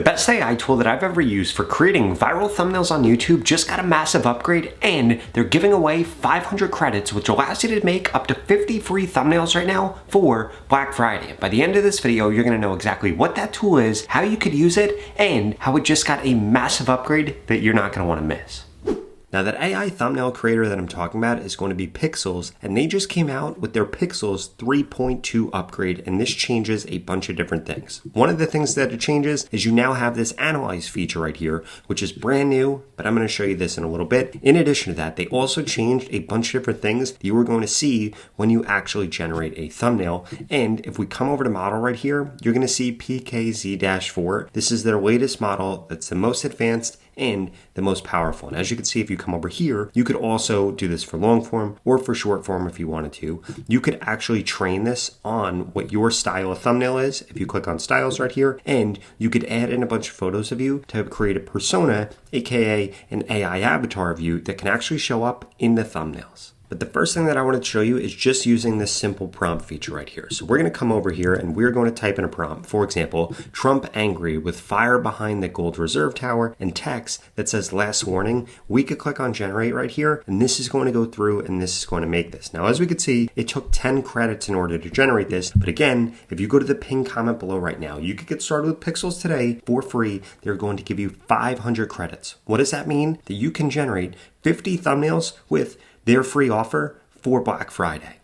The best AI tool that I've ever used for creating viral thumbnails on YouTube just got a massive upgrade, and they're giving away 500 credits, which allows you to make up to 50 free thumbnails right now for Black Friday. By the end of this video, you're gonna know exactly what that tool is, how you could use it, and how it just got a massive upgrade that you're not gonna wanna miss. Now that AI thumbnail creator that I'm talking about is going to be Pixels, and they just came out with their Pixels 3.2 upgrade, and this changes a bunch of different things. One of the things that it changes is you now have this analyze feature right here, which is brand new, but I'm going to show you this in a little bit. In addition to that, they also changed a bunch of different things that you are going to see when you actually generate a thumbnail. And if we come over to model right here, you're going to see PKZ-4. This is their latest model that's the most advanced and the most powerful. And as you can see, if you come over here, you could also do this for long form or for short form if you wanted to. You could actually train this on what your style of thumbnail is if you click on styles right here, and you could add in a bunch of photos of you to create a persona, aka an AI avatar of you that can actually show up in the thumbnails. But the first thing that I want to show you is just using this simple prompt feature right here. So we're going to come over here and we're going to type in a prompt. For example, Trump angry with fire behind the gold reserve tower and text that says last warning. We could click on generate right here, and this is going to go through and this is going to make this. Now, as we could see, it took 10 credits in order to generate this. But again, if you go to the pinned comment below right now, you could get started with Pixels today for free. They're going to give you 500 credits. What does that mean? That you can generate 50 thumbnails with their free offer for Black Friday.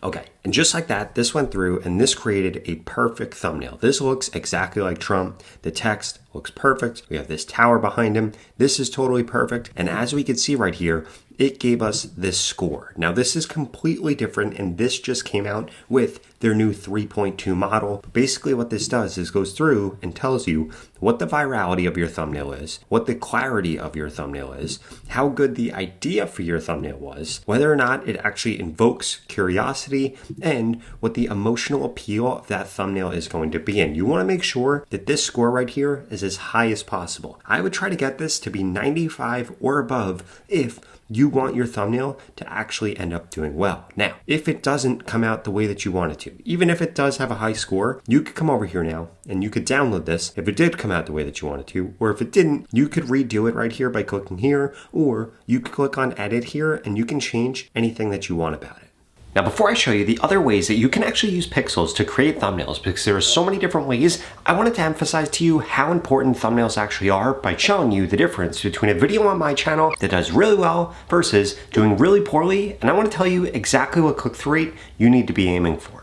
Okay, and just like that, this went through and this created a perfect thumbnail. This looks exactly like Trump. The text looks perfect. We have this tower behind him. This is totally perfect. And as we can see right here, it gave us this score. Now this is completely different, and this just came out with their new 3.2 model. Basically what this does is goes through and tells you what the virality of your thumbnail is, what the clarity of your thumbnail is, how good the idea for your thumbnail was, whether or not it actually invokes curiosity, and what the emotional appeal of that thumbnail is going to be. And you want to make sure that this score right here is as high as possible. I would try to get this to be 95 or above if you want your thumbnail to actually end up doing well. Now, if it doesn't come out the way that you want it to, even if it does have a high score, you could come over here now and you could download this if it did come out the way that you wanted to, or if it didn't, you could redo it right here by clicking here, or you could click on edit here and you can change anything that you want about it. Now, before I show you the other ways that you can actually use Pixels to create thumbnails, because there are so many different ways, I wanted to emphasize to you how important thumbnails actually are by showing you the difference between a video on my channel that does really well versus doing really poorly. And I want to tell you exactly what click-through rate you need to be aiming for.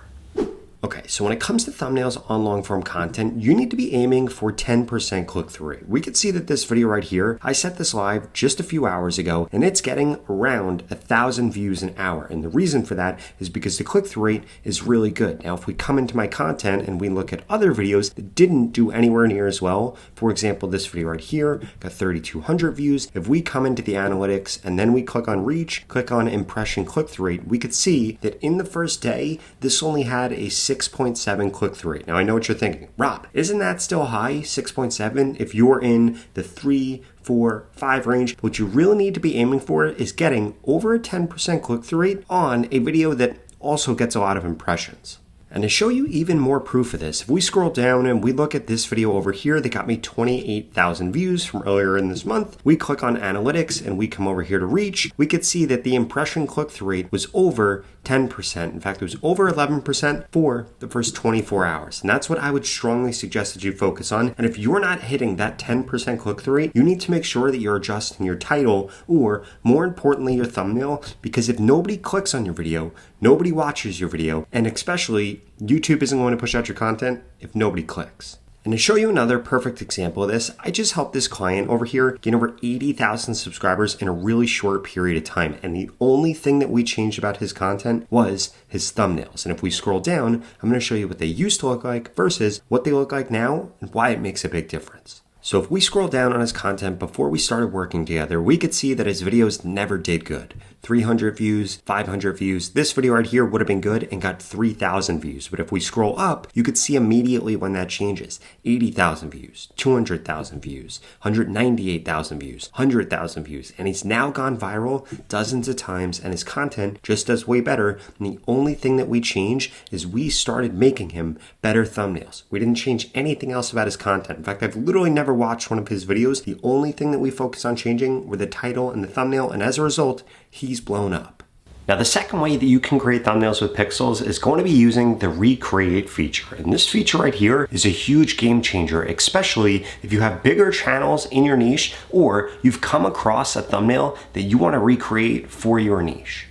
Okay, so when it comes to thumbnails on long form content, you need to be aiming for 10% click-through rate. We could see that this video right here, I set this live just a few hours ago, and it's getting around 1,000 views an hour. And the reason for that is because the click-through rate is really good. Now, if we come into my content and we look at other videos that didn't do anywhere near as well, for example, this video right here got 3,200 views. If we come into the analytics and then we click on reach, click on impression click-through rate, we could see that in the first day, this only had a 6.7 click-through rate. Now I know what you're thinking, Rob, isn't that still high, 6.7? If you're in the 3, 4, 5 range, what you really need to be aiming for is getting over a 10% click-through rate on a video that also gets a lot of impressions. And to show you even more proof of this, if we scroll down and we look at this video over here that got me 28,000 views from earlier in this month, we click on analytics and we come over here to reach, we could see that the impression click-through rate was over 10%. In fact, it was over 11% for the first 24 hours. And that's what I would strongly suggest that you focus on. And if you're not hitting that 10% click-through rate, you need to make sure that you're adjusting your title, or more importantly, your thumbnail, because if nobody clicks on your video, nobody watches your video, and especially YouTube isn't going to push out your content if nobody clicks. And to show you another perfect example of this, I just helped this client over here gain over 80,000 subscribers in a really short period of time. And the only thing that we changed about his content was his thumbnails. And if we scroll down, I'm going to show you what they used to look like versus what they look like now and why it makes a big difference. So if we scroll down on his content before we started working together, we could see that his videos never did good. 300 views, 500 views. This video right here would have been good and got 3,000 views. But if we scroll up, you could see immediately when that changes. 80,000 views, 200,000 views, 198,000 views, 100,000 views. And he's now gone viral dozens of times and his content just does way better. And the only thing that we changed is we started making him better thumbnails. We didn't change anything else about his content. In fact, I've literally never watched one of his videos. The only thing that we focused on changing were the title and the thumbnail. And as a result, he's blown up. Now, the second way that you can create thumbnails with pixels is going to be using the recreate feature. And this feature right here is a huge game changer, especially if you have bigger channels in your niche or you've come across a thumbnail that you want to recreate for your niche.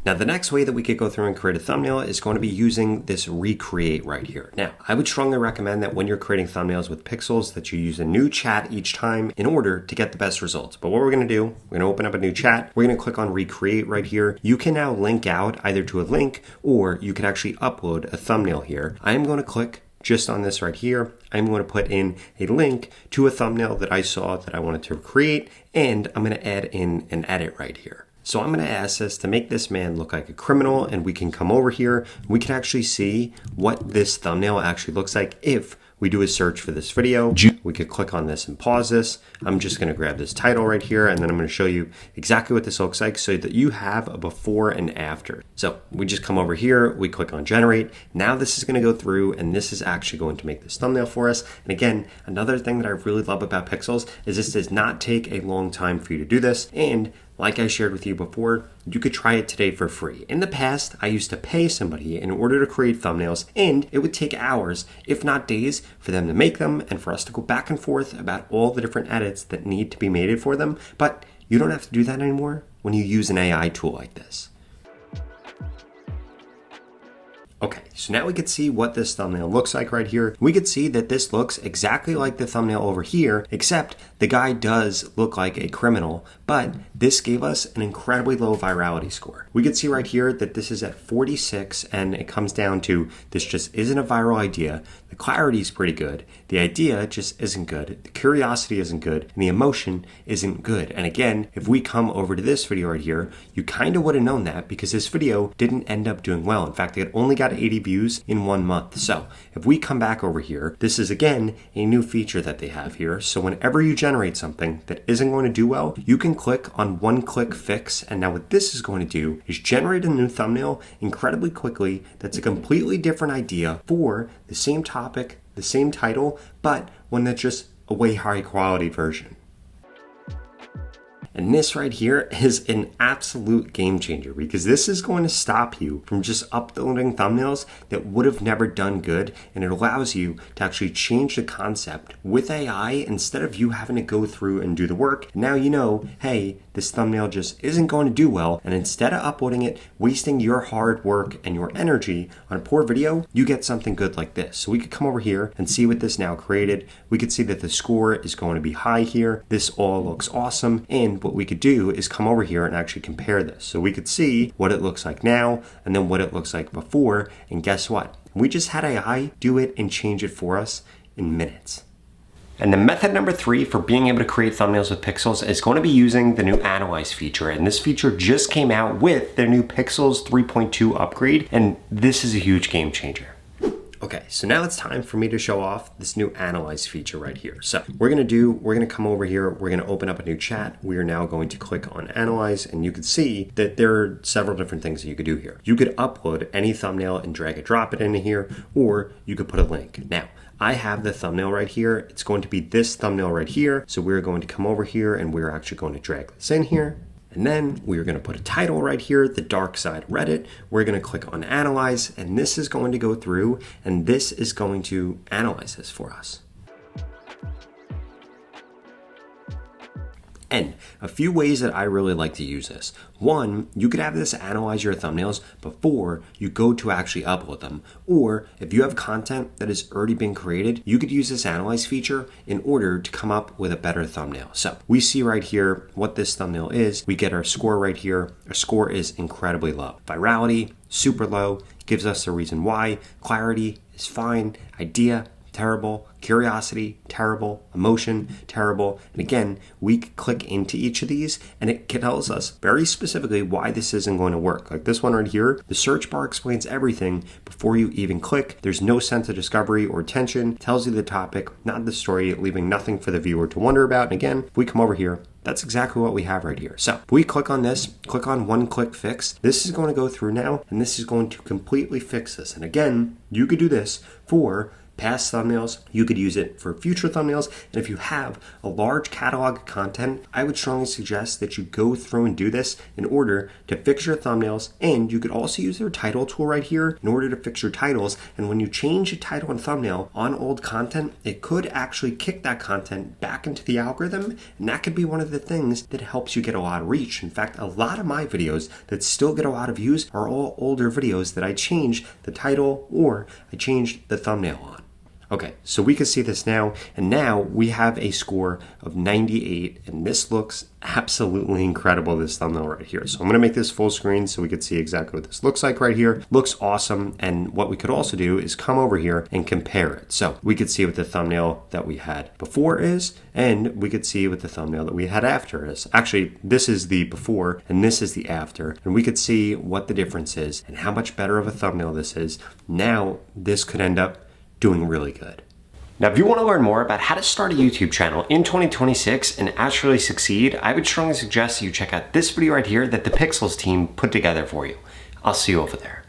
Now, the next way that we could go through and create a thumbnail is going to be using this recreate right here. Now, I would strongly recommend that when you're creating thumbnails with pixels that you use a new chat each time in order to get the best results. But what we're going to do, we're going to open up a new chat. We're going to click on recreate right here. You can now link out either to a link or you can actually upload a thumbnail here. I am going to click just on this right here. I'm going to put in a link to a thumbnail that I saw that I wanted to create, and I'm going to add in an edit right here. So I'm going to ask this to make this man look like a criminal, and we can come over here. We can actually see what this thumbnail actually looks like if we do a search for this video. We could click on this and pause this. I'm just going to grab this title right here, and then I'm going to show you exactly what this looks like so that you have a before and after. So we just come over here, we click on generate. Now this is going to go through, and this is actually going to make this thumbnail for us. And again, another thing that I really love about Pixels is this does not take a long time for you to do this. And like I shared with you before, you could try it today for free. In the past, I used to pay somebody in order to create thumbnails, and it would take hours, if not days, for them to make them and for us to go back and forth about all the different edits that need to be made for them. But you don't have to do that anymore when you use an AI tool like this. Okay, so now we can see what this thumbnail looks like right here. We could see that this looks exactly like the thumbnail over here, except the guy does look like a criminal, but this gave us an incredibly low virality score. We could see right here that this is at 46, and it comes down to this just isn't a viral idea. The clarity is pretty good. The idea just isn't good. The curiosity isn't good, and the emotion isn't good. And again, if we come over to this video right here, you kind of would have known that because this video didn't end up doing well. In fact, it only got 80 views in 1 month. So if we come back over here, this is again a new feature that they have here. So whenever you generate something that isn't going to do well, you can click on one-click fix. And now what this is going to do is generate a new thumbnail incredibly quickly that's a completely different idea for the same topic, the same title, but one that's just a way high quality version. And this right here is an absolute game changer because this is going to stop you from just uploading thumbnails that would have never done good. And it allows you to actually change the concept with AI instead of you having to go through and do the work. Now you know, hey, this thumbnail just isn't going to do well. And instead of uploading it, wasting your hard work and your energy on a poor video, you get something good like this. So we could come over here and see what this now created. We could see that the score is going to be high here. This all looks awesome. And what we could do is come over here and actually compare this. So we could see what it looks like now and then what it looks like before. And guess what? We just had AI do it and change it for us in minutes. And the method number 3 for being able to create thumbnails with Pixels is going to be using the new Analyze feature. And this feature just came out with their new Pixels 3.2 upgrade. And this is a huge game changer. Okay, so now it's time for me to show off this new Analyze feature right here. So we're gonna come over here, we're gonna open up a new chat. We are now going to click on Analyze, and you can see that there are several different things that you could do here. You could upload any thumbnail and drag and drop it into here, or you could put a link. Now, I have the thumbnail right here. It's going to be this thumbnail right here. So we're going to come over here and we're actually going to drag this in here. And then we're going to put a title right here, The Dark Side Reddit. We're going to click on Analyze, and this is going to go through, and this is going to analyze this for us. And a few ways that I really like to use this. One, you could have this analyze your thumbnails before you go to actually upload them. Or if you have content that has already been created, you could use this analyze feature in order to come up with a better thumbnail. So we see right here what this thumbnail is. We get our score right here. Our score is incredibly low. Virality, super low, gives us the reason why. Clarity is fine. Idea, terrible. Curiosity, terrible. Emotion, terrible. And again, we click into each of these and it tells us very specifically why this isn't going to work. Like this one right here, the search bar explains everything before you even click. There's no sense of discovery or tension. Tells you the topic, not the story, leaving nothing for the viewer to wonder about. And again, if we come over here, that's exactly what we have right here. So if we click on this, click on one click fix, this is going to go through now and this is going to completely fix this. And again, you could do this for past thumbnails, you could use it for future thumbnails, and if you have a large catalog of content, I would strongly suggest that you go through and do this in order to fix your thumbnails, and you could also use their title tool right here in order to fix your titles, and when you change a title and thumbnail on old content, it could actually kick that content back into the algorithm, and that could be one of the things that helps you get a lot of reach. In fact, a lot of my videos that still get a lot of views are all older videos that I changed the title or I changed the thumbnail on. Okay, so we can see this now, and now we have a score of 98, and this looks absolutely incredible, this thumbnail right here. So I'm gonna make this full screen so we can see exactly what this looks like right here. Looks awesome, and what we could also do is come over here and compare it. So we could see what the thumbnail that we had before is, and we could see what the thumbnail that we had after is. Actually, this is the before, and this is the after, and we could see what the difference is and how much better of a thumbnail this is. Now, this could end up doing really good. Now, if you want to learn more about how to start a YouTube channel in 2026 and actually succeed, I would strongly suggest you check out this video right here that the Pixels team put together for you. I'll see you over there.